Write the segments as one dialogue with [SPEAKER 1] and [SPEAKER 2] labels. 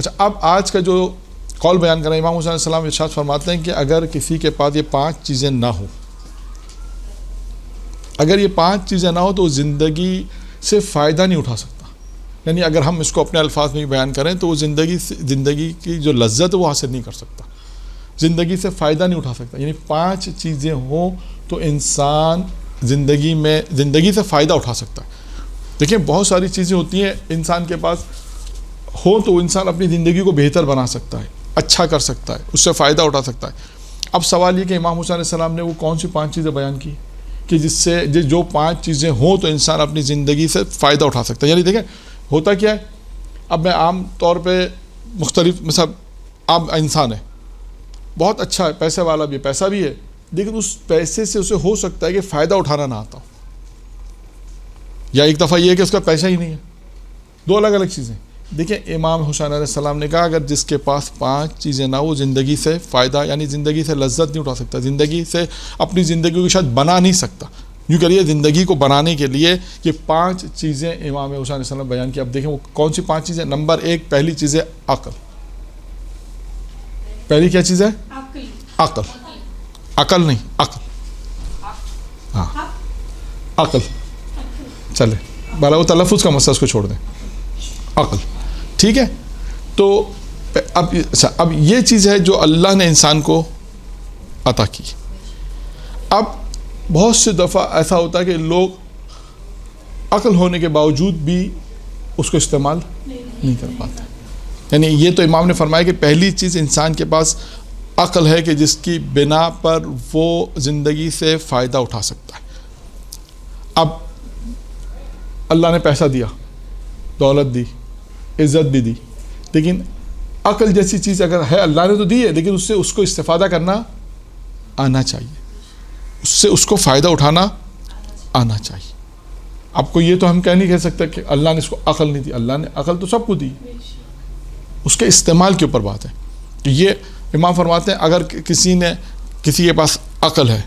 [SPEAKER 1] اچھا، اب آج کا جو قول بیان کر رہے ہیں امام حسین علیہ السلام ارشاد فرماتے ہیں کہ اگر کسی کے پاس یہ 5 چیزیں نہ ہوں، اگر یہ 5 چیزیں نہ ہوں تو وہ زندگی سے فائدہ نہیں اٹھا سکتا. یعنی اگر ہم اس کو اپنے الفاظ میں بیان کریں تو وہ زندگی کی جو لذت ہے وہ حاصل نہیں کر سکتا، زندگی سے فائدہ نہیں اٹھا سکتا. یعنی 5 چیزیں ہوں تو انسان زندگی سے فائدہ اٹھا سکتا ہے. دیکھیں بہت ساری چیزیں ہوتی ہیں انسان کے پاس ہو تو انسان اپنی زندگی کو بہتر بنا سکتا ہے، اچھا کر سکتا ہے، اس سے فائدہ اٹھا سکتا ہے. اب سوال یہ کہ امام حسین علیہ السلام نے وہ کون سی 5 چیزیں بیان کی کہ جس سے جو 5 چیزیں ہوں تو انسان اپنی زندگی سے فائدہ اٹھا سکتا ہے. یعنی دیکھیں ہوتا کیا ہے، اب میں عام طور پہ مختلف مثلا عام انسان ہے، بہت اچھا ہے، پیسے والا بھی ہے، پیسہ بھی ہے، لیکن اس پیسے سے اسے ہو سکتا ہے کہ فائدہ اٹھانا نہ آتا ہو، یا ایک دفعہ یہ ہے کہ اس کا پیسہ ہی نہیں ہے. 2 الگ الگ چیزیں. دیکھیں امام حسین علیہ السلام نے کہا اگر جس کے پاس 5 چیزیں نہ وہ زندگی سے فائدہ یعنی زندگی سے لذت نہیں اٹھا سکتا، زندگی سے اپنی زندگی کو شاید بنا نہیں سکتا. یوں کریے زندگی کو بنانے کے لیے یہ 5 چیزیں امام حسین علیہ السلام بیان کی. اب دیکھیں وہ کون سی 5 چیزیں. نمبر 1 پہلی چیز ہے عقل. پہلی کیا چیز ہے؟ عقل. عقل نہیں، عقل. ہاں عقل. چلے بالا وہ تلفظ کا مسئلہ اس کو چھوڑ دیں. عقل ٹھیک ہے. تو اب یہ چیز ہے جو اللہ نے انسان کو عطا کی. اب بہت سے دفعہ ایسا ہوتا ہے کہ لوگ عقل ہونے کے باوجود بھی اس کو استعمال نہیں کر پاتے. یعنی یہ تو امام نے فرمایا کہ پہلی چیز انسان کے پاس عقل ہے کہ جس کی بنا پر وہ زندگی سے فائدہ اٹھا سکتا ہے. اب اللہ نے پیسہ دیا، دولت دی، عزت بھی دی، لیکن عقل جیسی چیز اگر ہے اللہ نے تو دی ہے، لیکن اس کو استفادہ کرنا آنا چاہیے، اس کو فائدہ اٹھانا آنا چاہیے. آپ کو یہ تو ہم کہہ نہیں کہہ سکتے کہ اللہ نے اس کو عقل نہیں دی. اللہ نے عقل تو سب کو دی، اس کے استعمال کے اوپر بات ہے. تو یہ امام فرماتے ہیں اگر کسی کے پاس عقل ہے،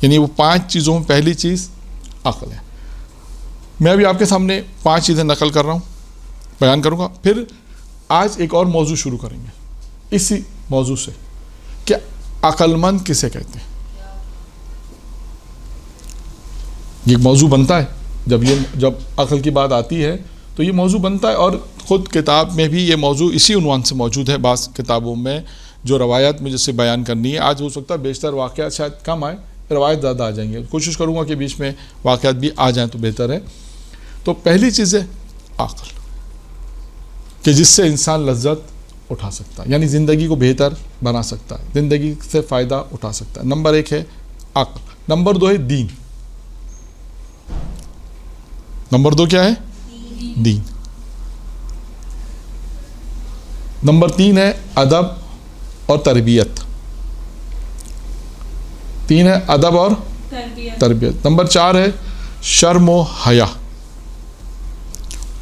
[SPEAKER 1] یعنی وہ 5 چیزوں میں پہلی چیز عقل ہے. میں ابھی آپ کے سامنے 5 چیزیں نقل کر رہا ہوں، بیان کروں گا. پھر آج ایک اور موضوع شروع کریں گے اسی موضوع سے کہ عقل مند کسے کہتے ہیں. یہ موضوع بنتا ہے جب عقل کی بات آتی ہے تو یہ موضوع بنتا ہے. اور خود کتاب میں بھی یہ موضوع اسی عنوان سے موجود ہے. بعض کتابوں میں جو روایات مجھے سے بیان کرنی ہے، آج ہو سکتا ہے بیشتر واقعات شاید کم آئے، روایت زیادہ آ جائیں گے. کوشش کروں گا کہ بیچ میں واقعات بھی آ جائیں تو بہتر ہے. تو پہلی چیز ہے عقل، کہ جس سے انسان لذت اٹھا سکتا ہے، یعنی زندگی کو بہتر بنا سکتا ہے، زندگی سے فائدہ اٹھا سکتا ہے. نمبر 1 ہے عقل. نمبر 2 ہے دین. نمبر 2 کیا ہے؟ دین. نمبر 3 ہے ادب اور تربیت. 3 ہے ادب اور تربیت. نمبر 4 ہے شرم و حیا.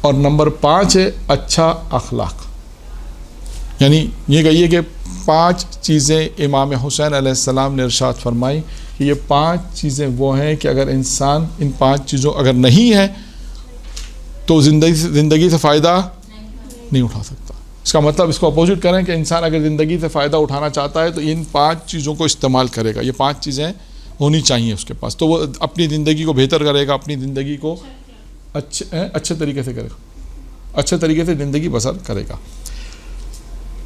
[SPEAKER 1] اور نمبر 5 ہے اچھا اخلاق. یعنی یہ کہیے کہ 5 چیزیں امام حسین علیہ السلام نے ارشاد فرمائی کہ یہ 5 چیزیں وہ ہیں کہ اگر انسان ان 5 چیزوں اگر نہیں ہے تو زندگی سے فائدہ نہیں اٹھا سکتا. اس کا مطلب اس کو اپوزٹ کریں کہ انسان اگر زندگی سے فائدہ اٹھانا چاہتا ہے تو ان 5 چیزوں کو استعمال کرے گا. یہ 5 چیزیں ہونی چاہیے اس کے پاس، تو وہ اپنی زندگی کو بہتر کرے گا، اپنی زندگی کو اچھے طریقے سے کرے گا، اچھے طریقے سے زندگی بسر کرے گا.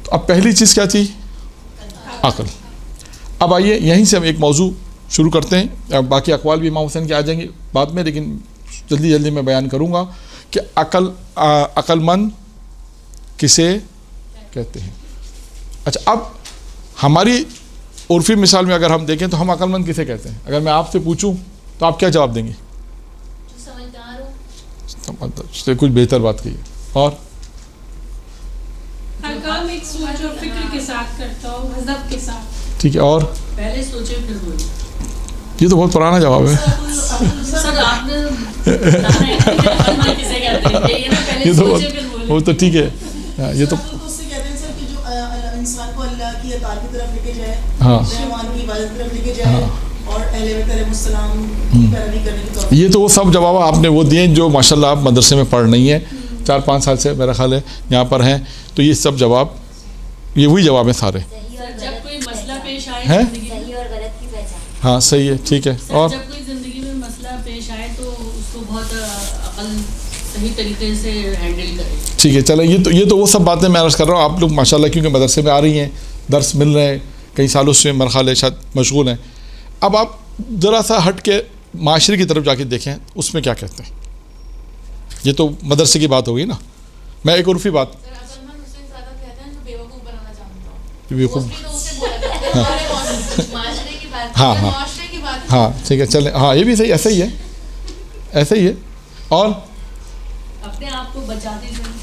[SPEAKER 1] تو اب پہلی چیز کیا تھی؟ عقل. اب آئیے یہیں سے ہم ایک موضوع شروع کرتے ہیں. باقی اقوال بھی امام حسین کے آ جائیں گے بعد میں، لیکن جلدی میں بیان کروں گا کہ عقل مند کسے کہتے ہیں. اچھا، اب ہماری عرفی مثال میں اگر ہم دیکھیں تو ہم عقل مند کسے کہتے ہیں؟ اگر میں آپ سے پوچھوں تو آپ کیا جواب دیں گے؟ کچھ بہتر بات کہیے. اور
[SPEAKER 2] ہر کام ایک سوچ اور فکر کے ساتھ کرتا ہوں، ہدف کے ساتھ.
[SPEAKER 1] ٹھیک ہے. اور
[SPEAKER 3] پہلے سوچے پھر بولے.
[SPEAKER 1] یہ تو بہت پرانا جواب ہے.
[SPEAKER 3] سر آپ نے کسے کہتے ہیں یہ نا، پہلے سوچے پھر بولے.
[SPEAKER 1] وہ تو ٹھیک ہے. یہ تو
[SPEAKER 4] اس سے کہتے ہیں سر کہ جو انسان کو اللہ کی اطاعت کی طرف لے کے جائے،
[SPEAKER 1] ہاں،
[SPEAKER 4] رحمان کی عبادت کی طرف لے کے جائے، اور اہل بیت علیہ السلام کی پیروی کرنے کی توفیق.
[SPEAKER 1] یہ تو وہ سب جواب آپ نے وہ دیے جو ماشاءاللہ آپ مدرسے میں پڑھ رہی ہیں. 4-5 سال سے میرا خیال ہے یہاں پر ہیں. تو یہ سب جواب، یہ وہی جواب ہیں سارے.
[SPEAKER 3] جب کوئی مسئلہ پیش آئے
[SPEAKER 1] ہیں؟
[SPEAKER 3] زندگی میں،
[SPEAKER 5] صحیح اور غلط کی پہچان.
[SPEAKER 1] ہاں صحیح ہے، ٹھیک ہے. اور
[SPEAKER 3] جب کوئی زندگی میں مسئلہ پیش آئے تو اس کو بہت عقل صحیح طریقے سے ہینڈل کرے.
[SPEAKER 1] ٹھیک ہے چلیں، یہ تو وہ سب باتیں میں عرض کر رہا ہوں. آپ لوگ ماشاءاللہ کیونکہ مدرسے میں آ رہی ہیں، درس مل رہے ہیں، کئی سالوں سے میرا خیال ہے شاید مشغول ہیں. اب آپ ذرا سا ہٹ کے معاشرے کی طرف جا کے دیکھیں اس میں کیا کہتے ہیں. یہ تو مدرسے کی بات ہوگی نا. میں ایک عرفی بات ہاں ہاں ہاں ٹھیک ہے چلیں. ہاں یہ بھی صحیح، ایسا ہی ہے، ایسا ہی ہے. اور
[SPEAKER 3] اپنے آپ کو بچاتے جائیں.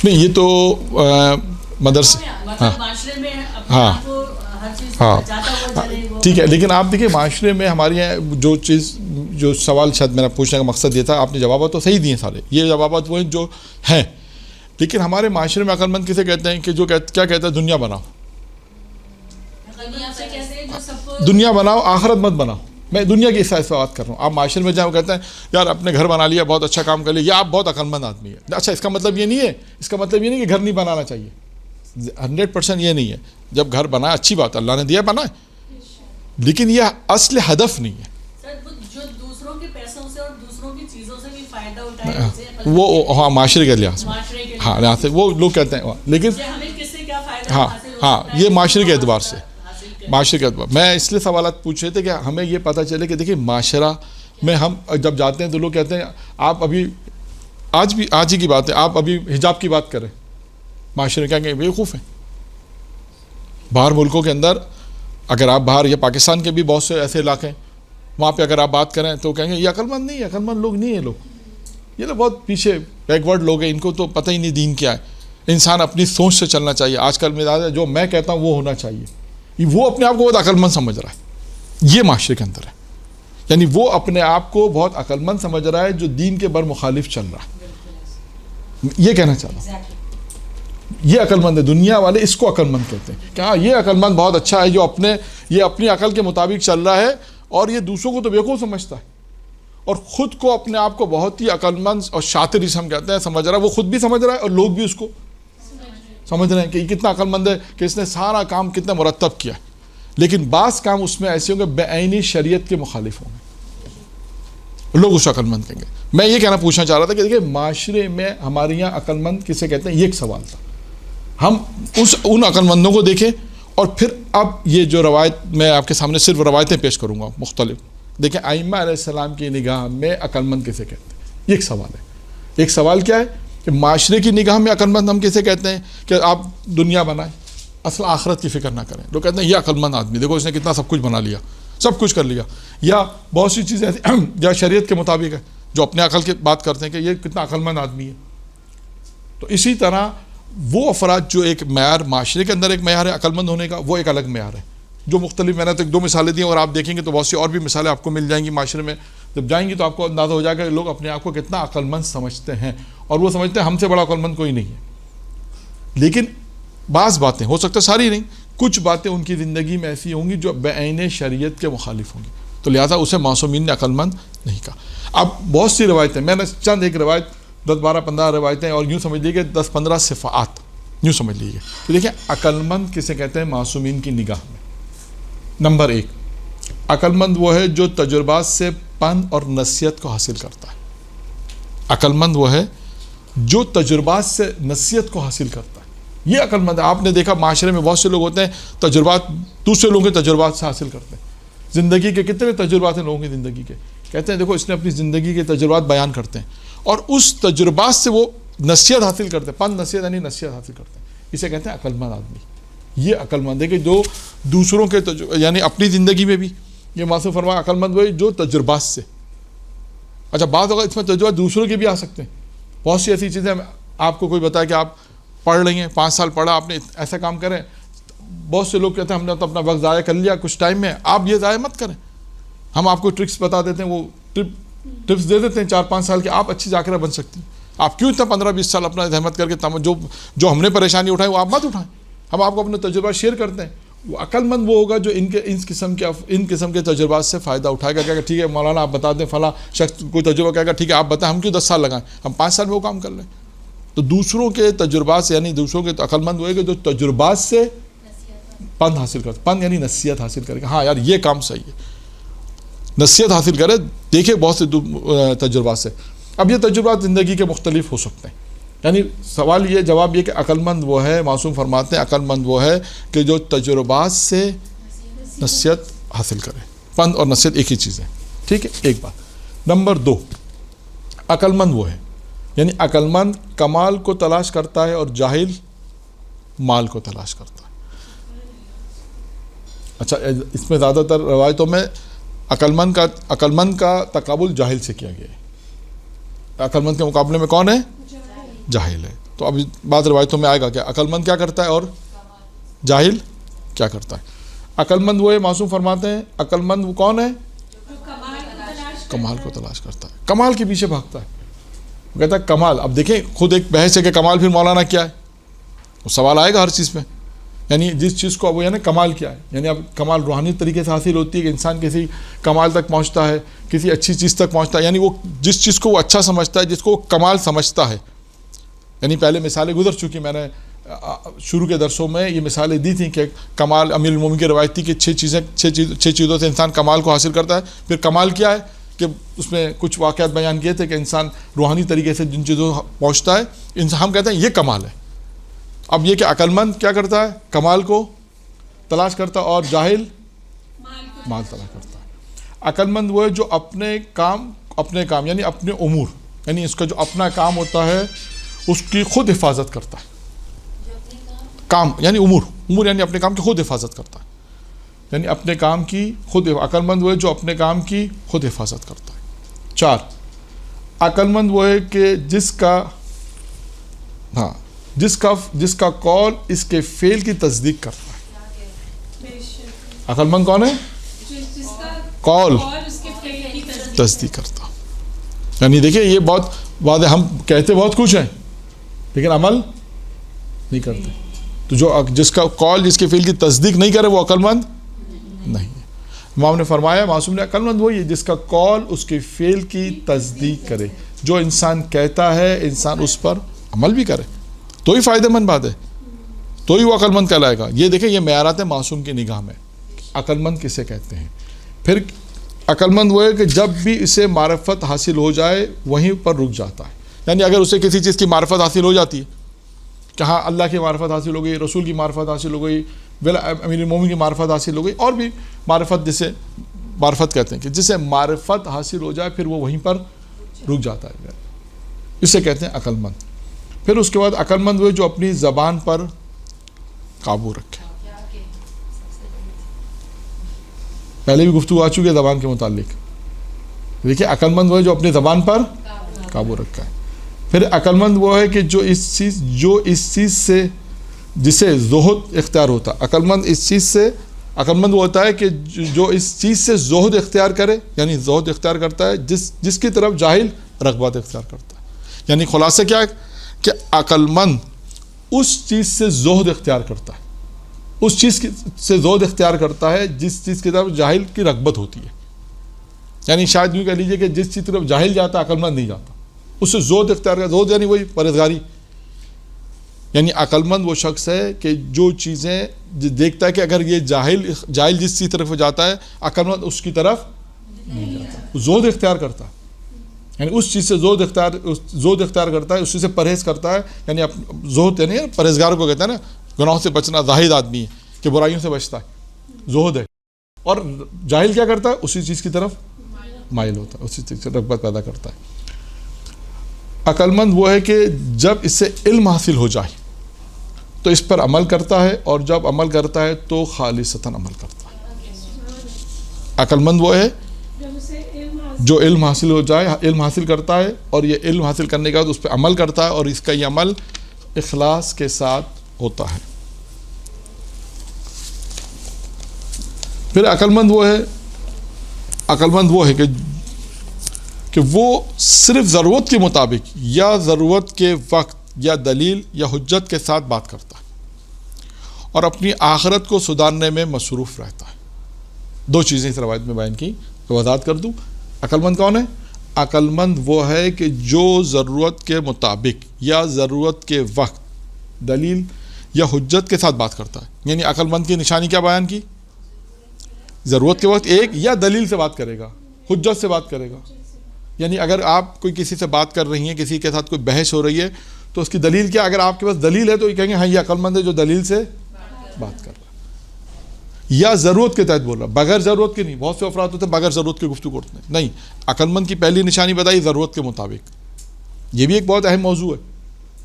[SPEAKER 1] نہیں یہ تو مدرسے
[SPEAKER 3] مطلب معاشرے میں اپنے
[SPEAKER 1] ہاں
[SPEAKER 3] آپ کو ہر چیز
[SPEAKER 1] ہاں
[SPEAKER 3] بچاتا ہوا چلے. وہ
[SPEAKER 1] ٹھیک ہے. لیکن آپ دیکھیں معاشرے میں ہمارے یہاں جو سوال شاید میرا پوچھنے کا مقصد یہ تھا، آپ نے جوابات تو صحیح دیے سارے، یہ جوابات وہ ہیں جو ہیں. لیکن ہمارے معاشرے میں عقل مند کسے کہتے ہیں کہ جو کیا کہتا ہے دنیا بناؤ،
[SPEAKER 3] دنیا سے کہتے ہیں جو سب کو
[SPEAKER 1] دنیا بناؤ آخرت مت بناؤ. میں دنیا کی حساب سے بات کر رہا ہوں. آپ معاشرے میں جائیں وہ کہتے ہیں یار اپنے گھر بنا لیا، بہت اچھا کام کر لیا، یا آپ بہت عقل مند آدمی ہے. اچھا اس کا مطلب یہ نہیں ہے، اس کا مطلب یہ نہیں کہ گھر نہیں بنانا چاہیے. 100% یہ نہیں ہے. جب گھر بنائے اچھی بات، اللہ نے دیا بنائے، لیکن یہ اصل ہدف نہیں ہے.
[SPEAKER 3] سر جو دوسروں کے پیسوں سے اور دوسروں کی چیزوں سے بھی فائدہ اٹھائے اسے
[SPEAKER 1] وہ ہاں معاشرے کے لحاظ سے،
[SPEAKER 3] معاشرے کے
[SPEAKER 1] ہاں لحاظ سے وہ لوگ کہتے ہیں. لیکن
[SPEAKER 3] لیے ہمیں کس سے کیا فائدہ
[SPEAKER 1] ہاں
[SPEAKER 3] حاصل ہو
[SPEAKER 1] ہاں
[SPEAKER 3] سکتا ہے،
[SPEAKER 1] یہ معاشرے کے اعتبار سے،
[SPEAKER 3] حاصل کریں.
[SPEAKER 1] معاشرے کے اعتبار میں اس لیے سوالات پوچھ رہے تھے کہ ہمیں یہ پتہ چلے کہ دیکھیے معاشرہ میں ہم جب جاتے ہیں تو لوگ کہتے ہیں آپ ابھی آج ہی کی بات ہے، آپ ابھی حجاب کی بات کریں، معاشرے میں کہیں گے بیوقوف ہیں. باہر ملکوں کے اندر اگر آپ باہر یا پاکستان کے بھی بہت سے ایسے علاقے ہیں وہاں پہ اگر آپ بات کریں تو کہیں گے یہ عقل مند نہیں ہے، عقل مند لوگ نہیں ہیں. لوگ یہ لوگ بہت پیچھے بیکورڈ لوگ ہیں، ان کو تو پتہ ہی نہیں دین کیا ہے. انسان اپنی سوچ سے چلنا چاہیے. آج کل مزاج ہے جو میں کہتا ہوں وہ ہونا چاہیے. وہ اپنے آپ کو بہت عقل مند سمجھ رہا ہے، یہ معاشرے کے اندر ہے. یعنی وہ اپنے آپ کو بہت عقل مند سمجھ رہا ہے جو دین کے بر مخالف چل رہا ہے. یہ کہنا چاہ رہا ہوں، یہ عقل مند ہے. دنیا والے اس کو عقل مند کہتے ہیں کہ ہاں یہ عقل مند بہت اچھا ہے جو اپنی عقل کے مطابق چل رہا ہے، اور یہ دوسروں کو تو بیوقوف سمجھتا ہے اور خود کو اپنے آپ کو بہت ہی عقل مند اور شاطر جسے ہم کہتے ہیں سمجھ رہا ہے. وہ خود بھی سمجھ رہا ہے اور لوگ بھی اس کو سمجھ رہے ہیں کہ یہ کتنا عقل مند ہے کہ اس نے سارا کام کتنا مرتب کیا. لیکن بعض کام اس میں ایسے ہوں گے بے عینی شریعت کے مخالف ہوں گے، لوگ اس کو عقل مند کہیں گے. میں یہ پوچھنا چاہ رہا تھا کہ دیکھیں معاشرے میں ہمارے یہاں عقل مند کسے کہتے ہیں، یہ ایک سوال تھا. ہم ان عقل مندوں کو دیکھیں اور پھر اب یہ جو روایت میں آپ کے سامنے صرف روایتیں پیش کروں گا مختلف. دیکھیں ائمہ علیہ السلام کی نگاہ میں عقل مند کسے کہتے ہیں، یہ ایک سوال ہے. ایک سوال کیا ہے کہ معاشرے کی نگاہ میں عقل مند ہم کسے کہتے ہیں کہ آپ دنیا بنائیں، اصل آخرت کی فکر نہ کریں. لوگ کہتے ہیں یہ عقل مند آدمی، دیکھو اس نے کتنا سب کچھ بنا لیا، سب کچھ کر لیا. یا بہت سی چیزیں یا شریعت کے مطابق ہے جو اپنے عقل کی بات کرتے ہیں کہ یہ کتنا عقل مند آدمی ہے. تو اسی طرح وہ افراد جو ایک معیار معاشرے کے اندر ایک معیار ہے عقل مند ہونے کا، وہ ایک الگ معیار ہے جو مختلف. میں نے تو 2 مثالیں دی اور آپ دیکھیں گے تو بہت سی اور بھی مثالیں آپ کو مل جائیں گی. معاشرے میں جب جائیں گی تو آپ کو اندازہ ہو جائے گا کہ لوگ اپنے آپ کو کتنا عقل مند سمجھتے ہیں، اور وہ سمجھتے ہیں ہم سے بڑا عقل مند کوئی نہیں ہے. لیکن بعض باتیں ہو سکتا ہے ساری نہیں، کچھ باتیں ان کی زندگی میں ایسی ہوں گی جو بے عین شریعت کے مخالف ہوں گی، تو لہٰذا اسے معصومین نے عقل مند نہیں کہا. اب بہت سی روایتیں، میں نے چند ایک روایت 10-12-15 روایتیں اور یوں سمجھ لیجیے کہ 10-15 صفات یوں سمجھ لیجیے. تو دیکھیں عقل مند کسے کہتے ہیں معصومین کی نگاہ میں. نمبر 1، عقل مند وہ ہے جو تجربات سے پن اور نصیحت کو حاصل کرتا ہے. عقل مند وہ ہے جو تجربات سے نصیحت کو حاصل کرتا ہے، یہ عقل مند ہے. آپ نے دیکھا معاشرے میں بہت سے لوگ ہوتے ہیں تجربات دوسرے لوگوں کے تجربات سے حاصل کرتے ہیں. زندگی کے کتنے تجربات ہیں لوگوں کی زندگی کے، کہتے ہیں دیکھو اس نے اپنی زندگی کے تجربات بیان کرتے ہیں اور اس تجربات سے وہ نصیحت حاصل کرتے ہیں. پن نصیحت یعنی نصیحت حاصل کرتے ہیں، اسے کہتے ہیں عقل مند آدمی. یہ عقل مند ہے کہ جو دوسروں کے یعنی اپنی زندگی میں بھی یہ معصوم فرمایا عقل مند وہ جو تجربات سے. اچھا بات ہوگا اس میں تجربات دوسروں کے بھی آ سکتے ہیں. بہت سی ایسی چیزیں آپ کو کوئی بتایا کہ آپ پڑھ رہی ہیں، 5 سال پڑھا آپ نے، ایسا کام کریں. بہت سے لوگ کہتے ہیں ہم نے تو اپنا وقت ضائع کر لیا کچھ ٹائم میں، آپ یہ ضائع مت کریں. ہم آپ کو ٹرکس بتا دیتے ہیں، وہ ٹپس دے دیتے ہیں 4-5 سال کے، آپ اچھی ذاکرہ بن سکتی ہیں. آپ کیوں اتنا 15-20 سال اپنا زحمت کر کے جو ہم نے پریشانی اٹھائی وہ آپ مت اٹھائیں. ہم آپ کو اپنے تجربات شیئر کرتے ہیں. وہ عقل مند وہ ہوگا جو ان قسم کے تجربات سے فائدہ اٹھائے گا. کہے گا ٹھیک ہے مولانا آپ بتا دیں، فلاں شخص کوئی تجربہ کہے گا ٹھیک ہے آپ بتائیں، ہم کیوں 10 سال لگائیں، ہم 5 سال میں وہ کام کر لیں. تو دوسروں کے تجربات سے، یعنی دوسروں کے عقلمند وہ ہے کہ جو تجربات سے پند حاصل کرتا، پند یعنی نصیحت حاصل کرے کہ ہاں یار یہ کام صحیح ہے، نصیحت حاصل کرے، دیکھے بہت سے تجربات سے. اب یہ تجربات زندگی کے مختلف ہو سکتے ہیں. یعنی سوال یہ، جواب یہ کہ عقلمند وہ ہے، معصوم فرماتے ہیں عقلمند وہ ہے کہ جو تجربات سے نصیحت حاصل کرے. پند اور نصیحت ایک ہی چیز ہے. ٹھیک ہے، ایک بات. نمبر 2، عقلمند وہ ہے، یعنی عقلمند کمال کو تلاش کرتا ہے اور جاہل مال کو تلاش کرتا ہے. اچھا، اس میں زیادہ تر روایتوں میں عقلمند کا تقابل جاہل سے کیا گیا ہے. عقلمند کے مقابلے میں کون ہے؟ جاہل ہے. تو اب بعض روایتوں میں آئے گا کہ عقلمند کیا کرتا ہے اور جاہل کیا کرتا ہے. عقلمند وہ ہے، معصوم فرماتے ہیں عقلمند وہ کون ہے؟ کمال کو تلاش کرتا ہے، کمال کے پیچھے بھاگتا ہے. وہ کہتا ہے کمال. اب دیکھیں خود ایک بحث ہے کہ کمال پھر مولانا کیا ہے، وہ سوال آئے گا ہر چیز میں. یعنی جس چیز کو اب وہ یعنی کمال کیا ہے، یعنی اب کمال روحانی طریقے سے حاصل ہوتی ہے کہ انسان کسی کمال تک پہنچتا ہے، کسی اچھی چیز تک پہنچتا ہے. یعنی وہ جس چیز کو وہ اچھا سمجھتا ہے، جس کو وہ کمال سمجھتا ہے. یعنی پہلے مثالیں گزر چکی، میں نے شروع کے درسوں میں یہ مثالیں دی تھیں کہ کمال امیر المومنین کی روایت تھی کہ چھ چیزوں سے انسان کمال کو حاصل کرتا ہے. پھر کمال کیا ہے کہ اس میں کچھ واقعات بیان کیے تھے کہ انسان روحانی طریقے سے جن چیزوں پہنچتا ہے، ہم کہتے ہیں یہ کمال ہے. اب یہ کہ عقلمند کیا کرتا ہے؟ کمال کو تلاش کرتا ہے اور جاہل مال تلاش کرتا ہے. عقلمند وہ ہے جو اپنے کام یعنی اپنے امور، یعنی اس کا جو اپنا کام ہوتا ہے اس کی خود حفاظت کرتا ہے. کام یعنی امور یعنی اپنے کام کی خود حفاظت کرتا ہے، یعنی اپنے کام کی خود. عقلمند وہ ہے جو اپنے کام کی خود حفاظت کرتا ہے. 4، عقلمند وہ ہے کہ جس کا قول اس کے فعل کی تصدیق کرتا ہے. عقلمند کون ہے؟ قول تصدیق کرتا. یعنی دیکھیں یہ بہت واضح، ہم کہتے بہت کچھ ہیں لیکن عمل نہیں کرتے. تو جس کا قول جس کے فعل کی تصدیق نہیں کرے وہ عقلمند نہیں ہے. امام نے فرمایا، معصوم نے، عقلمند وہی ہے جس کا قول اس کے فعل کی تصدیق کرے. جو انسان کہتا ہے انسان اس پر عمل بھی کرے تو ہی فائدہ مند بات ہے، تو ہی وہ عقلمند کہلائے گا. یہ دیکھیں یہ معیارات ہیں معصوم کی نگاہ میں عقلمند کسے کہتے ہیں. پھر عقلمند وہ ہے کہ جب بھی اسے معرفت حاصل ہو جائے وہیں پر رک جاتا ہے. یعنی اگر اسے کسی چیز کی معرفت حاصل ہو جاتی ہے کہ ہاں اللہ کی معرفت حاصل ہو گئی، رسول کی معرفت حاصل ہو گئی، امیر المومنین کی معرفت حاصل ہو گئی، اور بھی معرفت جسے معرفت کہتے ہیں کہ جسے معرفت حاصل ہو جائے پھر وہ وہیں پر رک جاتا ہے، اسے کہتے ہیں عقلمند. پھر اس کے بعد عقلمند وہ جو اپنی زبان پر قابو رکھے. پہلے بھی گفتگو آ چکی ہے زبان کے متعلق. دیکھیے عقلمند وہ ہے جو اپنی زبان پر قابو رکھا ہے. پھر عقلمند وہ ہے کہ جو اس چیز سے جسے زہد اختیار ہوتا. عقلمند وہ ہوتا ہے کہ جو اس چیز سے زہد اختیار کرے، یعنی زہد اختیار کرتا ہے جس کی طرف جاہل رغبت اختیار کرتا ہے. یعنی خلاصہ کیا ہے کہ عقلمند اس چیز سے زہد اختیار کرتا ہے، اس چیز سے زہد اختیار کرتا ہے جس چیز کی طرف جاہل کی رغبت ہوتی ہے. یعنی شاید یوں کہہ لیجیے کہ جس چیز کی طرف جاہل جاتا ہے عقلمند نہیں جاتا، اس سے زہد اختیار کرتا. زہد یعنی وہی پرہیزگاری. یعنی عقلمند وہ شخص ہے کہ جو چیزیں دیکھتا ہے کہ اگر یہ جاہل جس چیز طرف جاتا ہے عقلمند اس کی طرف نہیں جاتا، زہد اختیار کرتا ہے. یعنی اس چیز سے زہد اختیار کرتا ہے، اس چیز سے پرہیز کرتا ہے. یعنی زہد یعنی پرہیزگار کو کہتا ہے نا، گناہوں سے بچنا. زاہد آدمی ہے کہ برائیوں سے بچتا ہے، زہد ہے. اور جاہل کیا کرتا ہے؟ اسی چیز کی طرف مائل ہوتا ہے، اسی چیز سے رغبت پیدا کرتا ہے. عقلمند وہ ہے کہ جب اس سے علم حاصل ہو جائے تو اس پر عمل کرتا ہے، اور جب عمل کرتا ہے تو خالصتاً عمل کرتا ہے. عقلمند وہ ہے جو علم حاصل ہو جائے، علم حاصل کرتا ہے، اور یہ علم حاصل کرنے کے بعد اس پہ عمل کرتا ہے، اور اس کا یہ عمل اخلاص کے ساتھ ہوتا ہے. پھر عقلمند وہ ہے کہ وہ صرف ضرورت کے مطابق یا ضرورت کے وقت یا دلیل یا حجت کے ساتھ بات کرتا ہے، اور اپنی آخرت کو سدھارنے میں مصروف رہتا ہے. 2 چیزیں اس روایت میں بیان کی، تو وضاحت کر دوں. عقلمند کون ہے؟ عقل مند وہ ہے کہ جو ضرورت کے مطابق یا ضرورت کے وقت دلیل یا حجت کے ساتھ بات کرتا ہے. یعنی عقل مند کی نشانی کیا بیان کی؟ ضرورت کے وقت ایک یا دلیل سے بات کرے گا, حجت سے بات کرے گا. یعنی اگر آپ کوئی کسی سے بات کر رہی ہیں, کسی کے ساتھ کوئی بحث ہو رہی ہے, تو اس کی دلیل کیا؟ اگر آپ کے پاس دلیل ہے تو یہ کہیں گے ہاں یہ عقل مند ہے جو دلیل سے بات کر رہا ہے. یا ضرورت کے تحت بول رہا, بغیر ضرورت کے نہیں. بہت سے افراد ہوتے ہیں بغیر ضرورت کے گفتگو کرتے ہیں, نہیں. عقل مند کی پہلی نشانی بتائی ضرورت کے مطابق. یہ بھی ایک بہت اہم موضوع ہے.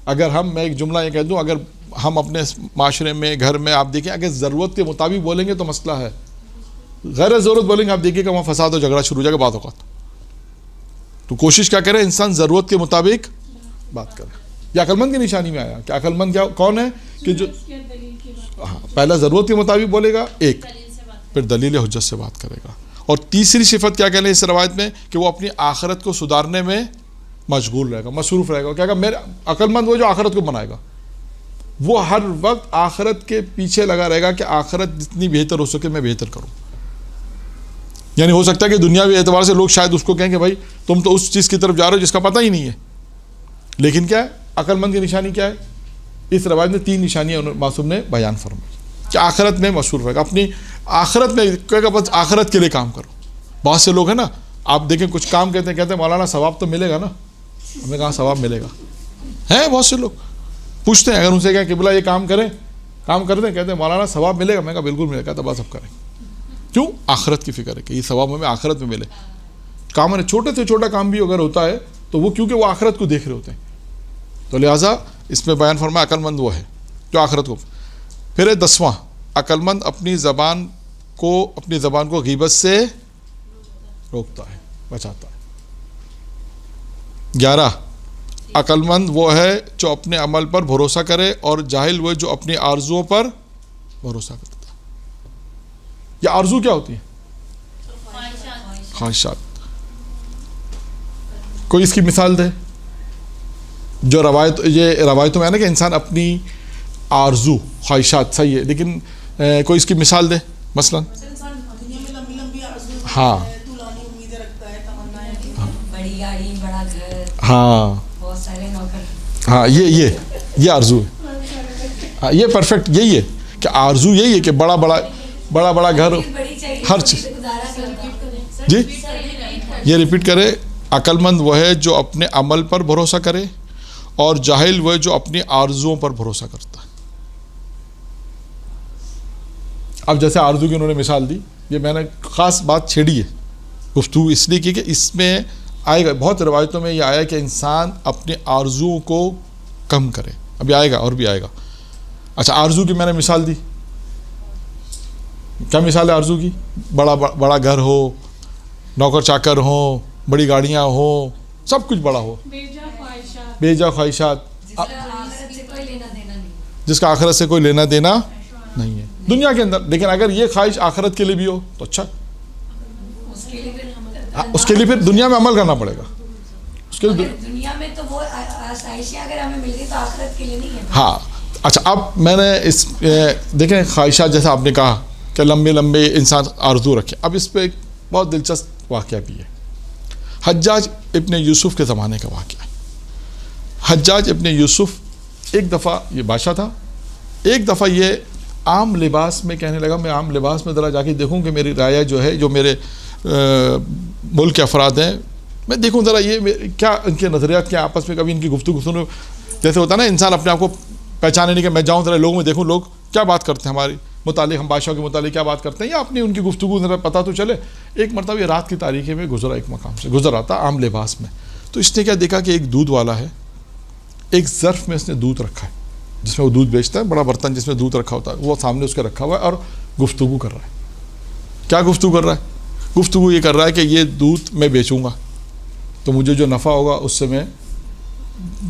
[SPEAKER 1] اگر میں ایک جملہ یہ کہہ دوں, اگر ہم اپنے معاشرے میں, گھر میں آپ دیکھیں اگر ضرورت کے مطابق بولیں گے تو مسئلہ ہے. غیر ضرورت بولیں گے آپ دیکھیے کہ وہاں فساد و جھگڑا شروع ہو جائے گا بعض اوقات. تو کوشش کیا کرے انسان ضرورت کے مطابق بات کرے. یہ عقل مند کی نشانی میں آیا کہ عقل مند کیا کون ہے کہ جو ہاں پہلا ضرورت کے مطابق بولے گا ایک, پھر دلیل حجت سے بات کرے گا. اور تیسری صفت کیا کہہ لیں اس روایت میں کہ وہ اپنی آخرت کو سدھارنے میں مشغول رہے گا, مصروف رہے گا. کیا کہا میرا عقل مند وہ جو آخرت کو بنائے گا, وہ ہر وقت آخرت کے پیچھے لگا رہے گا کہ آخرت جتنی بہتر ہو سکے میں بہتر کروں. یعنی ہو سکتا ہے کہ دنیاوی اعتبار سے لوگ شاید اس کو کہیں کہ بھائی تم تو اس چیز کی طرف جا رہے ہو جس کا پتہ ہی نہیں ہے. لیکن کیا ہے عقل مند کی نشانی کیا ہے؟ اس روایت میں 3 نشانیاں معصوم نے بیان فرمائی کہ آخرت میں مشہور رہے گا. اپنی آخرت میں کہے گا بس آخرت کے لیے کام کرو. بہت سے لوگ ہیں نا, آپ دیکھیں کچھ کام کہتے ہیں مولانا ثواب تو ملے گا نا. ہمیں کہاں ثواب ملے گا؟ ہیں بہت سے لوگ پوچھتے ہیں, اگر ان سے کہیں قبلہ یہ کام کریں, کام کر دیں, کہتے ہیں مولانا ثواب ملے گا. میں کہا بالکل ملے گا, تباہ سب کریں. کیوں؟ آخرت کی فکر ہے کہ یہ ثواب ہمیں آخرت میں ملے. کام ہے چھوٹے سے چھوٹا کام بھی اگر ہوتا ہے تو وہ کیونکہ وہ آخرت کو دیکھ رہے ہوتے ہیں. تو لہٰذا اس میں بیان فرمایا عقل مند وہ ہے جو آخرت کو. پھر 10واں, عقل مند اپنی زبان کو غیبت سے روکتا ہے, بچاتا ہے. 11, عقل مند وہ ہے جو اپنے عمل پر بھروسہ کرے اور جاہل وہ جو اپنی آرزوؤں پر بھروسہ کرتا ہے. یہ آرزو کیا ہوتی ہے؟ خواہشات. کوئی اس کی مثال دے جو روایتوں میں ہے نا کہ انسان اپنی آرزو خواہشات, صحیح ہے, لیکن کوئی اس کی مثال دے. مثلا
[SPEAKER 4] انسان دنیا میں لمبی لمبی آرزو
[SPEAKER 1] ہاں
[SPEAKER 4] طولانی امیدیں رکھتا ہے, تمنائیں,
[SPEAKER 5] بڑی گاڑی, بڑا گھر,
[SPEAKER 1] ہاں
[SPEAKER 5] بہت سارے نوکر.
[SPEAKER 1] ہاں یہ آرزو ہے. ہاں یہ پرفیکٹ یہی ہے کہ آرزو یہی ہے کہ بڑا گھر ہر چیز. جی یہ ریپیٹ کرے. عقل مند وہ ہے جو اپنے عمل پر بھروسہ کرے اور جاہل وہ ہے جو اپنی آرزوؤں پر بھروسہ کرتا ہے. اب جیسے آرزو کی انہوں نے مثال دی, یہ میں نے خاص بات چھیڑی ہے, گفتگو اس لیے کی کہ اس میں آئے گا, بہت روایتوں میں یہ آیا کہ انسان اپنے آرزوؤں کو کم کرے. ابھی آئے گا اور بھی آئے گا. اچھا آرزو کی میں نے مثال دی, کیا مثال ہے آرزو کی؟ بڑا گھر ہو, نوکر چاکر ہوں, بڑی گاڑیاں ہوں, سب کچھ بڑا ہو, بیجا خواہشات, جس کا آخرت سے کوئی لینا دینا نہیں ہے دنیا کے اندر. لیکن اگر یہ خواہش آخرت کے لیے بھی ہو تو اچھا, اس کے لیے پھر دنیا میں عمل کرنا پڑے گا. اس کے لیے
[SPEAKER 5] دنیا میں تو وہ آسائشیں اگر ہمیں مل گئی تو آخرت کے لیے نہیں ہے.
[SPEAKER 1] ہاں اچھا, اب میں نے اس دیکھیں خواہشات جیسا آپ نے کہا کہ لمبے انسان آرزو رکھے. اب اس پہ ایک بہت دلچسپ واقعہ بھی ہے. حجاج ابن یوسف کے زمانے کا واقعہ ہے. حجاج ابن یوسف ایک دفعہ, یہ بادشاہ تھا, ایک دفعہ یہ عام لباس میں کہنے لگا میں عام لباس میں ذرا جا کے دیکھوں کہ میری رعایا جو ہے, جو میرے ملک کے افراد ہیں, میں دیکھوں ذرا یہ کیا ان کے نظریات کیا آپس میں, کبھی ان کی گفتگو سنوں. جیسے ہوتا ہے نا انسان اپنے آپ کو پہچانے نہیں کہ میں جاؤں ذرا لوگوں میں دیکھوں لوگ کیا بات کرتے ہیں ہماری متعلق, ہم بادشاہ کے متعلق کیا بات کرتے ہیں, یا اپنی ان کی گفتگو ذرا پتہ تو چلے. ایک مرتبہ یہ رات کی تاریکی میں گزرا, ایک مقام سے گزر آتا عام لباس میں. تو اس نے کیا دیکھا کہ ایک دودھ والا ہے, ایک ظرف میں اس نے دودھ رکھا ہے جس میں وہ دودھ بیچتا ہے, بڑا برتن جس میں دودھ رکھا ہوتا ہے, وہ سامنے اس کے رکھا ہوا ہے اور گفتگو کر رہا ہے. کیا گفتگو کر رہا ہے؟ گفتگو یہ کر رہا ہے کہ یہ دودھ میں بیچوں گا تو مجھے جو نفع ہوگا اس سے میں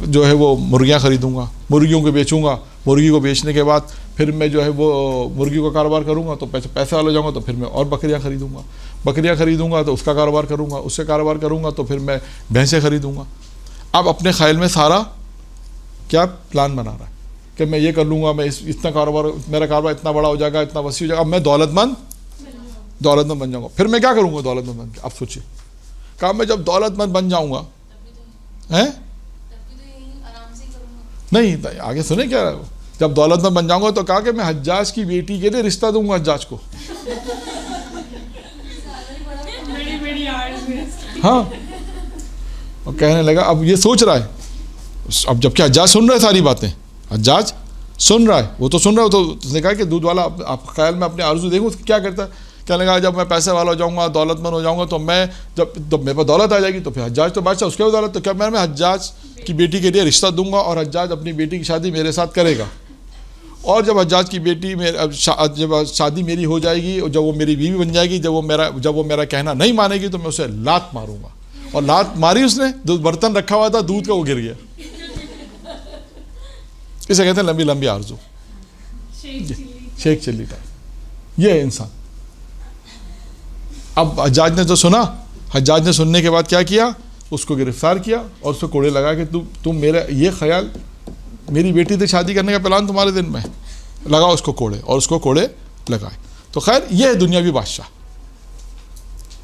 [SPEAKER 1] جو ہے وہ مرغیاں خریدوں گا, مرغیوں کو بیچوں گا, مرغی کو بیچنے کے بعد پھر میں جو ہے وہ مرغی کا کاروبار کروں گا تو پیسہ والا جاؤں گا تو پھر میں اور بکریاں خریدوں گا تو اس کا کاروبار کروں گا, اس سے کاروبار کروں گا تو پھر میں بھینسیں خریدوں گا. اب اپنے خیال میں سارا کیا پلان بنا رہا ہے کہ میں یہ کر لوں گا, میں اتنا کاروبار, میرا کاروبار اتنا بڑا ہو جائے گا, اتنا وسیع ہو جائے گا, اب میں دولت مند بن جاؤں گا. پھر میں کیا کروں گا دولت مند بن کے؟ اب سوچیے کہا میں جب دولت مند بن جاؤں گا ہیں نہیں آگے سنیں کیا جب دولت مند بن جاؤں گا تو کہا کہ میں حجاج کی بیٹی کے لیے رشتہ دوں گا حجاج کو. ہاں اور کہنے لگا اب یہ سوچ رہا ہے, اب جب کہ حجاج سن رہا ہے ساری باتیں, حجاج سن رہا ہے, وہ تو سن رہا ہے, تو اس نے کہا کہ دودھ والا آپ خیال میں اپنے آرزو دیکھو کیا کرتا ہے. کہنے لگا جب میں پیسے والا ہو جاؤں گا, دولت مند ہو جاؤں گا, تو میں جب میرے پاس دولت آ جائے گی تو پھر حجاج تو بادشاہ, اس کے دولت, تو کیا میں حجاج کی بیٹی کے لیے رشتہ دوں گا اور حجاج اپنی بیٹی کی شادی میرے ساتھ کرے گا, اور جب حجاج کی بیٹی جب شادی میری ہو جائے گی, جب وہ میری بیوی بن جائے گی, جب وہ میرا کہنا نہیں مانے گی تو میں اسے لات ماروں گا. اور لات ماری اس نے, برتن رکھا ہوا تھا دودھ کا, وہ گر گیا. اسے کہتے ہیں لمبی لمبی آرزو, شیخ چلی ٹائم. یہ ہے انسان. اب حجاج نے تو سنا, حجاج نے سننے کے بعد کیا کیا, اس کو گرفتار کیا اور اس کو کوڑے لگا کہ تم میرا یہ خیال, میری بیٹی سے شادی کرنے کا پلان تمہارے دل میں لگا, اس کو کوڑے, اور اس کو کوڑے لگائے. تو خیر یہ ہے دنیاوی بادشاہ.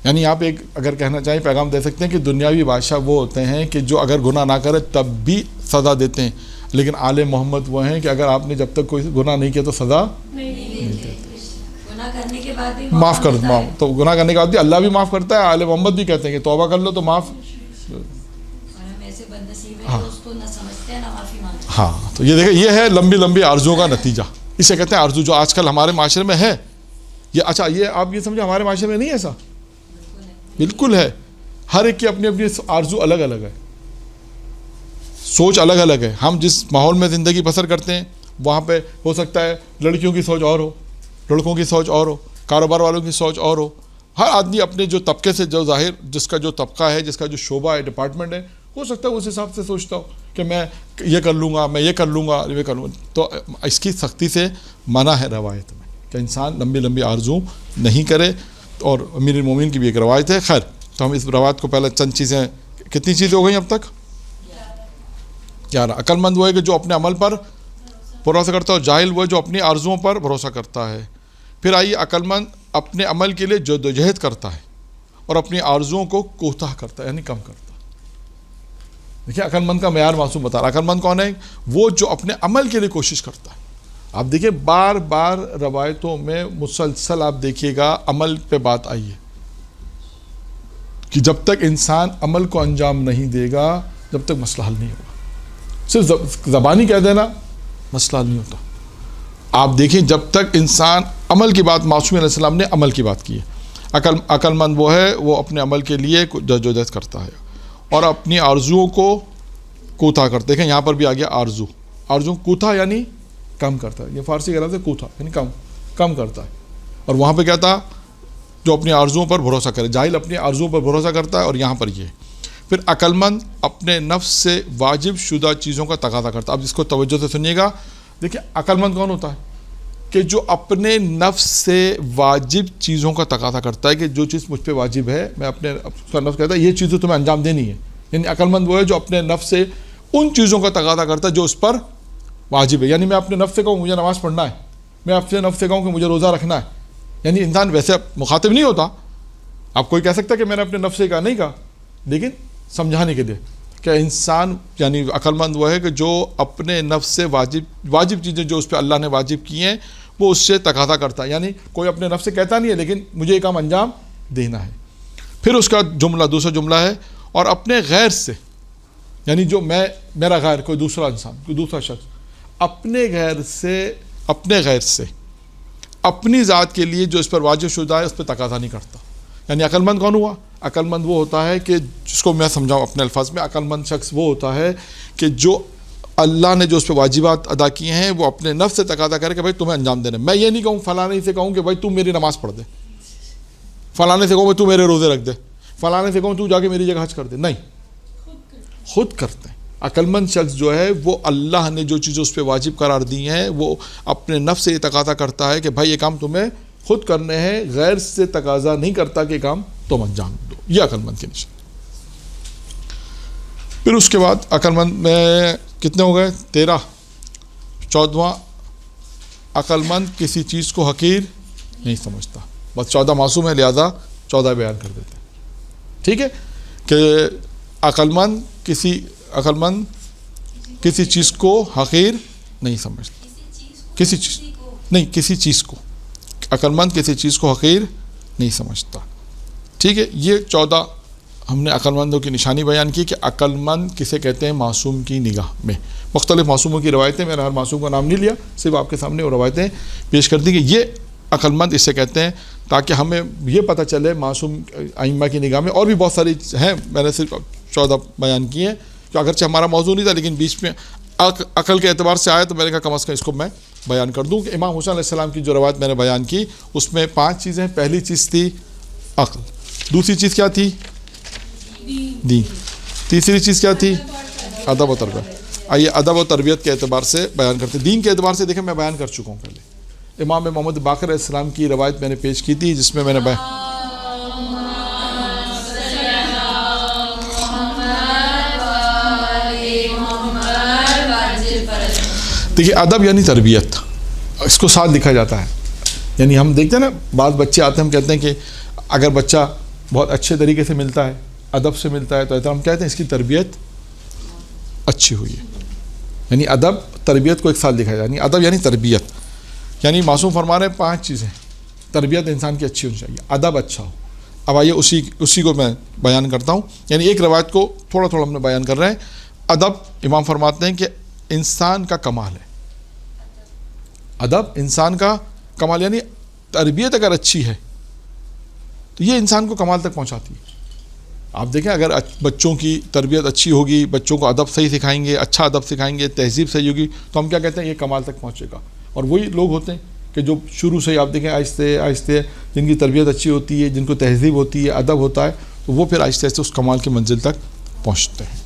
[SPEAKER 1] یعنی آپ ایک اگر کہنا چاہیں پیغام دے سکتے ہیں کہ دنیاوی بادشاہ وہ ہوتے ہیں کہ جو اگر گناہ نہ کرے تب بھی سزا دیتے ہیں, لیکن آل محمد وہ ہیں کہ اگر آپ نے جب تک کوئی گناہ نہیں کیا تو سزا نہیں دیتے,
[SPEAKER 5] گناہ کرنے کے بعد بھی
[SPEAKER 1] معاف کر دو. تو گناہ کرنے کے بعد بھی اللہ بھی معاف کرتا ہے, آل محمد بھی کہتے ہیں کہ توبہ کر لو تو معاف. ہاں تو یہ دیکھیں, یہ ہے لمبی لمبی آرزوؤں کا نتیجہ. اسے کہتے ہیں آرزو, جو آج کل ہمارے معاشرے میں ہے. یہ اچھا یہ آپ یہ سمجھیں ہمارے معاشرے میں نہیں ایسا, بالکل ہے. ہر ایک کی اپنی اپنی آرزو الگ الگ ہے, سوچ الگ الگ ہے. ہم جس ماحول میں زندگی بسر کرتے ہیں وہاں پہ ہو سکتا ہے لڑکیوں کی سوچ اور ہو, لڑکوں کی سوچ اور ہو, کاروبار والوں کی سوچ اور ہو. ہر آدمی اپنے جو طبقے سے جو ظاہر, جس کا جو طبقہ ہے, جس کا جو شعبہ ہے, ڈپارٹمنٹ ہے, ہو سکتا ہے اس حساب سے سوچتا ہو کہ میں یہ کر لوں گا, میں یہ کر لوں گا, یہ کر لوں گا. تو اس کی سختی سے منع ہے روایت میں کہ انسان لمبی لمبی آرزو نہیں کرے, اور امیر المومنین کی بھی ایک روایت ہے. خیر تو ہم اس روایت کو پہلے چند چیزیں, کتنی چیزیں ہو گئیں اب تک؟ 11. عقل مند وہ ہے کہ جو اپنے عمل پر بھروسہ کرتا ہے, اور جاہل وہ ہے جو اپنی آرزوؤں پر بھروسہ کرتا ہے. پھر آئیے, عقل مند اپنے عمل کے لیے جدوجہد کرتا ہے اور اپنی آرزوؤں کو کوتاہ کرتا ہے, یعنی کم کرتا ہے. دیکھیں عقل مند کا معیار معصوم بتا رہا. عقل مند کون ہے؟ وہ جو اپنے عمل کے لیے کوشش کرتا ہے. آپ دیکھیں بار بار روایتوں میں مسلسل آپ دیکھیے گا عمل پہ بات آئی ہے کہ جب تک انسان عمل کو انجام نہیں دے گا جب تک مسئلہ حل نہیں ہوگا. صرف زبانی کہہ دینا مسئلہ حل نہیں ہوتا. آپ دیکھیں جب تک انسان عمل کی بات, معصوم علیہ السلام نے عمل کی بات کی ہے. عقل مند وہ ہے وہ اپنے عمل کے لیے جدوجہد کرتا ہے اور اپنی آرزوؤں کو کوتاہ کرتا ہے. دیکھیں یہاں پر بھی آ گیا آرزو, آرزو کوتاہ یعنی کم کرتا ہے. یہ فارسی کہہ رہا تھا کوتاہ یعنی کم کرتا ہے. اور وہاں پہ کیا تھا؟ جو اپنی آرزوؤں پر بھروسہ کرے. جاہل اپنی آرزوؤں پر بھروسہ کرتا ہے, اور یہاں پر یہ. پھر عقل مند اپنے نفس سے واجب شدہ چیزوں کا تقاضا کرتا ہے. اب اس کو توجہ سے سنیے گا. دیکھیں عقل مند کون ہوتا ہے؟ کہ جو اپنے نفس سے واجب چیزوں کا تقاضا کرتا ہے کہ جو چیز مجھ پہ واجب ہے, میں اپنے نفس کہتا ہے یہ چیزیں تمہیں انجام دینی ہے. یعنی عقل مند وہ ہے جو اپنے نفس سے ان چیزوں کا تقاضا کرتا ہے جو اس پر واجب ہے. یعنی میں اپنے نفس سے کہوں مجھے نماز پڑھنا ہے, میں اپنے نفس سے کہوں کہ مجھے روزہ رکھنا ہے. یعنی انسان ویسے مخاطب نہیں ہوتا. آپ کوئی کہہ سکتا ہے کہ میں نے اپنے نفس سے کہا, نہیں کہا, لیکن سمجھانے کے لیے کہ انسان یعنی عقل مند وہ ہے کہ جو اپنے نفس سے واجب چیزیں جو اس پہ اللہ نے واجب کی ہیں وہ اس سے تقاضا کرتا ہے. یعنی کوئی اپنے نفس سے کہتا نہیں ہے لیکن مجھے یہ کام انجام دینا ہے. پھر اس کا جملہ, دوسرا جملہ ہے اور اپنے غیر سے, یعنی جو میرا غیر, کوئی دوسرا انسان, کوئی دوسرا شخص, اپنے غیر سے اپنی ذات کے لیے جو اس پر واجب شدہ ہے اس پہ تقاضا نہیں کرتا. یعنی عقل مند کون ہوا؟ عقل مند وہ ہوتا ہے کہ جس کو میں سمجھاؤں اپنے الفاظ میں, عقل مند شخص وہ ہوتا ہے کہ جو اللہ نے جو اس پہ واجبات ادا کیے ہیں وہ اپنے نفس سے تقاضا کرے کہ بھائی تمہیں انجام دینا. میں یہ نہیں کہوں فلانے سے کہوں کہ بھائی تم میری نماز پڑھ دے, فلانے سے کہوں بھائی تو میرے روزے رکھ دے, فلانے سے کہوں تو جا کے میری جگہ حج کر دے. نہیں, خود کرتے ہیں. عقل مند شخص جو ہے وہ اللہ نے جو چیزیں اس پہ واجب قرار دی ہیں وہ اپنے نفس سے یہ تقاضا کرتا ہے کہ بھائی یہ کام تمہیں خود کرنے ہیں, غیر سے تقاضا نہیں کرتا کہ کام تم انجام دو. یہ عقل مند کی نشان. پھر اس کے بعد عقل مند میں کتنے ہو گئے؟ 13. 14واں, عقل مند کسی چیز کو حقیر نہیں سمجھتا. بس 14 معصوم ہے لہذا 14 بیان کر دیتے ہیں. ٹھیک ہے. کہ عقلمند کسی چیز کو حقیر نہیں سمجھتا. کسی چیز کو عقلمند کسی چیز کو حقیر نہیں سمجھتا. ٹھیک ہے. یہ 14 ہم نے عقلمندوں کی نشانی بیان کی کہ عقلمند کسے کہتے ہیں معصوم کی نگاہ میں. مختلف معصوموں کی روایتیں، میں نے ہر معصوم کا نام نہیں لیا، صرف آپ کے سامنے وہ روایتیں پیش کر دی کہ یہ عقلمند اسے کہتے ہیں، تاکہ ہمیں یہ پتہ چلے معصوم ائمہ کی نگاہ میں. اور بھی بہت ساری ہیں، میں نے صرف 14 بیان کیے ہیں جو اگرچہ ہمارا موضوع نہیں تھا، لیکن بیچ میں عقل کے اعتبار سے آیا تو میں نے کہا کم از کم اس کو میں بیان کر دوں. کہ امام حسین علیہ السلام کی جو روایت میں نے بیان کی اس میں 5 چیزیں. پہلی چیز تھی عقل، دوسری چیز کیا تھی؟ دین. تیسری چیز کیا تھی؟ ادب و تربیت. آئیے ادب و تربیت کے اعتبار سے بیان کرتے. دین کے اعتبار سے دیکھیں میں بیان کر چکا ہوں پہلے. امام محمد باقر علیہ السلام کی روایت میں نے پیش کی تھی جس میں میں نے دیکھیے ادب یعنی تربیت، اس کو ساتھ لکھا جاتا ہے. یعنی ہم دیکھتے ہیں نا بعض بچے آتے ہیں، ہم کہتے ہیں کہ اگر بچہ بہت اچھے طریقے سے ملتا ہے، ادب سے ملتا ہے، تو ہم کہتے ہیں اس کی تربیت اچھی ہوئی ہے. یعنی ادب تربیت کو ایک ساتھ لکھا جاتا ہے. یعنی ادب یعنی تربیت. یعنی معصوم فرما رہے ہیں 5 چیزیں. تربیت انسان کی اچھی ہونی چاہیے، ادب اچھا ہو. اب آئیے اسی کو میں بیان کرتا ہوں. یعنی ایک روایت کو تھوڑا تھوڑا ہم نے بیان کر رہے ہیں. ادب امام فرماتے ہیں کہ انسان کا کمال ہے. ادب انسان کا کمال، یعنی تربیت اگر اچھی ہے تو یہ انسان کو کمال تک پہنچاتی ہے. آپ دیکھیں اگر بچوں کی تربیت اچھی ہوگی، بچوں کو ادب صحیح سکھائیں گے، اچھا ادب سکھائیں گے، تہذیب صحیح ہوگی، تو ہم کیا کہتے ہیں یہ کمال تک پہنچے گا. اور وہی لوگ ہوتے ہیں کہ جو شروع سے ہی آپ دیکھیں آہستہ آہستہ جن کی تربیت اچھی ہوتی ہے، جن کو تہذیب ہوتی ہے، ادب ہوتا ہے، تو وہ پھر آہستہ آہستہ اس کمال کی منزل تک پہنچتے ہیں.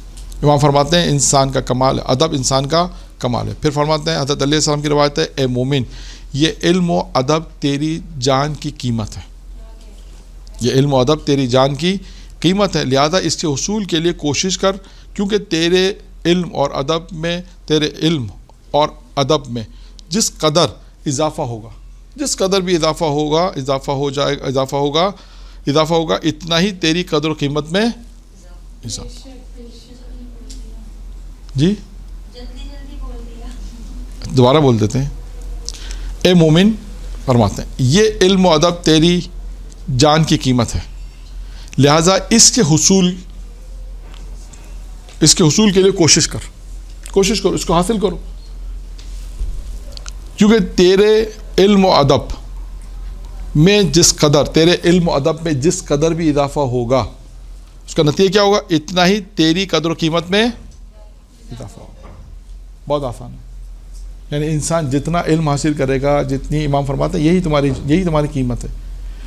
[SPEAKER 1] امام فرماتے ہیں انسان کا کمال، ادب انسان کا کمال ہے. پھر فرماتے ہیں حضرت علیہ السلام کی روایت ہے، اے مومن یہ علم و ادب تیری جان کی قیمت ہے. یہ علم و ادب تیری جان کی قیمت ہے، لہذا اس کے حصول کے لیے کوشش کر، کیونکہ تیرے علم اور ادب میں جس قدر اضافہ ہوگا، جس قدر بھی اضافہ ہوگا اتنا ہی تیری قدر و قیمت میں اضافہ. جی دوبارہ بول دیتے ہیں. اے مومن فرماتے ہیں یہ علم و ادب تیری جان کی قیمت ہے، لہٰذا اس کے حصول کے لیے کوشش کرو، اس کو حاصل کرو. کیونکہ تیرے علم و ادب میں جس قدر بھی اضافہ ہوگا اس کا نتیجہ کیا ہوگا؟ اتنا ہی تیری قدر و قیمت میں اضافہ ہوگا. بہت آسان ہے. یعنی انسان جتنا علم حاصل کرے گا، جتنی امام فرماتے ہیں یہی تمہاری قیمت ہے.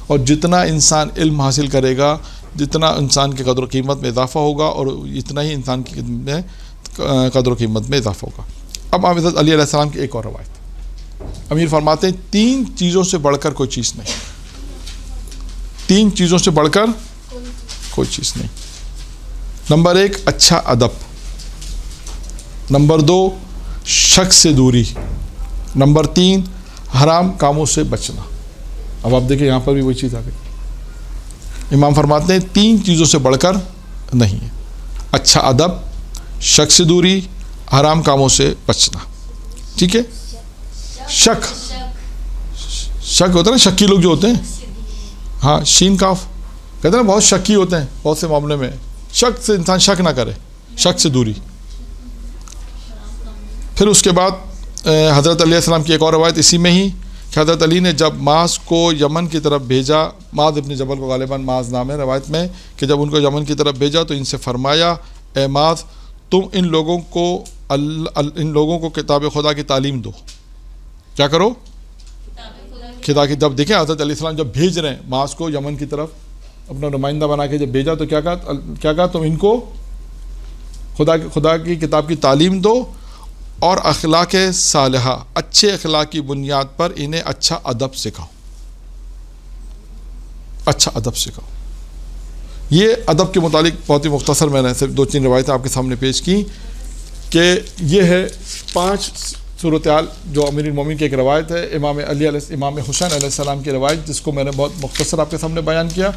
[SPEAKER 1] اور جتنا انسان علم حاصل کرے گا، جتنا انسان کی قدر و قیمت میں اضافہ ہوگا، اور اتنا ہی انسان کی قدر و قیمت میں اضافہ ہوگا. اب حضرت علی علیہ السلام کی ایک اور روایت. امیر فرماتے ہیں 3 چیزوں سے بڑھ کر کوئی چیز نہیں. 3 چیزوں سے بڑھ کر کوئی چیز نہیں. نمبر 1 اچھا ادب، نمبر 2 شک سے دوری، نمبر 3 حرام کاموں سے بچنا. اب آپ دیکھیں یہاں پر بھی وہی چیز آ گئی. امام فرماتے ہیں 3 چیزوں سے بڑھ کر نہیں ہے. اچھا ادب، شک سے دوری، حرام کاموں سے بچنا. ٹھیک ہے. شک ہوتا ہے نا، شکی لوگ جو ہوتے ہیں، ہاں شین کاف کہتے ہیں نا، بہت شکی ہوتے ہیں بہت سے معاملے میں. شک سے انسان شک نہ کرے، شک سے دوری. پھر اس کے بعد حضرت علیہ السلام کی ایک اور روایت اسی میں ہی کہ حضرت علی نے جب معاذ کو یمن کی طرف بھیجا، معاذ ابن جبل کو غالباً معاذ نام ہے روایت میں، کہ جب ان کو یمن کی طرف بھیجا تو ان سے فرمایا اے معاذ تم ان لوگوں کو کتاب خدا کی تعلیم دو. کیا کرو؟ خدا کی. جب دیکھیں حضرت علیہ السلام جب بھیج رہے ہیں معاذ کو یمن کی طرف، اپنا نمائندہ بنا کے جب بھیجا تو کیا کہا تم ان کو خدا کی کتاب کی تعلیم دو اور اخلاق صالحہ، اچھے اخلاق کی بنیاد پر انہیں اچھا ادب سکھاؤ. اچھا ادب سکھاؤ. یہ ادب کے متعلق بہت ہی مختصر میں نے صرف 2-3 روایتیں آپ کے سامنے پیش کی کہ یہ ہے 5 صورتحال جو امیر المومنین کی ایک روایت ہے، امام حسین علیہ السلام کی روایت، جس کو میں نے بہت مختصر آپ کے سامنے بیان کیا.